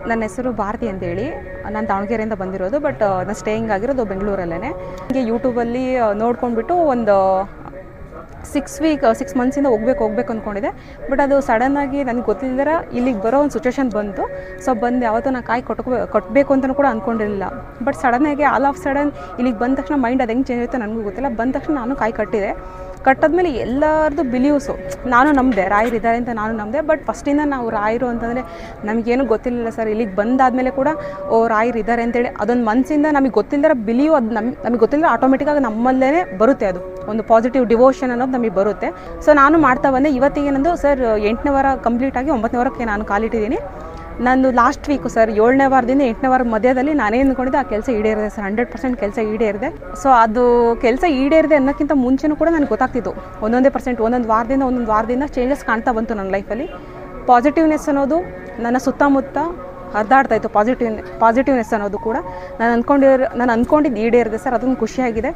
ನನ್ನ ಹೆಸರು ಭಾರತಿ ಅಂತೇಳಿ. ನಾನು ದಾವಣಗೆರೆಯಿಂದ ಬಂದಿರೋದು, ಬಟ್ ನಾನು ಸ್ಟೇಯಿಂಗ್ ಆಗಿರೋದು ಬೆಂಗಳೂರಲ್ಲೇ. ಹೀಗೆ ಯೂಟ್ಯೂಬಲ್ಲಿ ನೋಡ್ಕೊಂಡ್ಬಿಟ್ಟು ಒಂದು 6 ಮಂತ್ಸಿಂದ ಹೋಗ್ಬೇಕು ಅಂದ್ಕೊಂಡಿದ್ದೆ. ಬಟ್ ಅದು ಸಡನ್ನಾಗಿ ನನಗೆ ಗೊತ್ತಿಲ್ಲದಿರ ಇಲ್ಲಿಗೆ ಬರೋ ಒಂದು ಸಿಚುವೇಶನ್ ಬಂತು. ಸೊ ಬಂದು ಯಾವತ್ತೂ ನಾನು ಕಾಯಿ ಕಟ್ಟಬೇಕು ಅಂತಲೂ ಕೂಡ ಅಂದ್ಕೊಂಡಿರಲಿಲ್ಲ. ಬಟ್ ಸಡನ್ನಾಗಿ ಆಲ್ ಆಫ್ ಸಡನ್ ಇಲ್ಲಿಗೆ ಬಂದ ತಕ್ಷಣ ಮೈಂಡ್ ಅದು ಹೆಂಗೆ ಚೇಂಜ್ ಆಯಿತು ನನಗೂ ಗೊತ್ತಿಲ್ಲ. ಬಂದ ತಕ್ಷಣ ನಾನು ಕಾಯಿ ಕಟ್ಟಿದೆ. ಕಟ್ಟದ್ಮೇಲೆ ಎಲ್ಲರದ್ದು ಬಿಲೀವ್ಸು ನಾನು ನಂಬಿದೆ, ರಾಯರು ಇದ್ದಾರೆ ಅಂತ ನಾನು ನಂಬಿದೆ. ಬಟ್ ಫಸ್ಟಿಂದ ನಾವು ರಾಯರು ಅಂತಂದರೆ ನಮಗೇನು ಗೊತ್ತಿರಲಿಲ್ಲ ಸರ್. ಇಲ್ಲಿಗೆ ಬಂದಾದಮೇಲೆ ಕೂಡ ರಾಯರು ಇದ್ದಾರೆ ಅಂತೇಳಿ ಅದೊಂದು ಮನಸ್ಸಿಂದ ನಮಗೆ ಗೊತ್ತಿಲ್ಲದ ಬಿಲೀವ್, ಅದು ನಮಗೆ ಗೊತ್ತಿಲ್ಲದ್ರೆ ಆಟೋಮೆಟಿಕ್ಕಾಗಿ ನಮ್ಮಲ್ಲೇ ಬರುತ್ತೆ. ಅದು ಒಂದು ಪಾಸಿಟಿವ್ ಡಿವೋಷನ್ ಅನ್ನೋದು ನಮಗೆ ಬರುತ್ತೆ. ಸೊ ನಾನು ಮಾಡ್ತಾ ಬಂದೆ. ಇವತ್ತಿಗೆ ನಂದು ಸರ್ 8ನೇ ವಾರ ಕಂಪ್ಲೀಟಾಗಿ 9ನೇ ವಾರಕ್ಕೆ ನಾನು ಕಾಲಿಟ್ಟಿದ್ದೀನಿ. ನಂದು ಲಾಸ್ಟ್ ವೀಕು ಸರ್ 7ನೇ ವಾರದಿಂದ 8ನೇ ವಾರ ಮಧ್ಯದಲ್ಲಿ ನಾನೇನು ಅಂದ್ಕೊಂಡಿದ್ದೆ ಆ ಕೆಲಸ ಈಡೇರಿದೆ ಸರ್. 100% ಕೆಲಸ ಈಡೇರಿದೆ. ಸೊ ಅದು ಕೆಲಸ ಈಡೇರಿದೆ ಅನ್ನೋಕ್ಕಿಂತ ಮುಂಚೆನೂ ಕೂಡ ನನಗೆ ಗೊತ್ತಾಗ್ತಿತ್ತು ಒಂದೊಂದು ವಾರದಿಂದ ಚೇಂಜಸ್ ಕಾಣ್ತಾ ಬಂತು ನನ್ನ ಲೈಫಲ್ಲಿ. ಪಾಸಿಟಿವ್ನೆಸ್ ಅನ್ನೋದು ನನ್ನ ಸುತ್ತಮುತ್ತ ಹರಿದಾಡ್ತಾ ಇತ್ತು. ಪಾಸಿಟಿವ್ನೆಸ್ ಅನ್ನೋದು ಕೂಡ ನಾನು ಅಂದ್ಕೊಂಡಿದ್ದು ಈಡೇರಿದೆ ಸರ್. ಅದೊಂದು ಖುಷಿಯಾಗಿದೆ.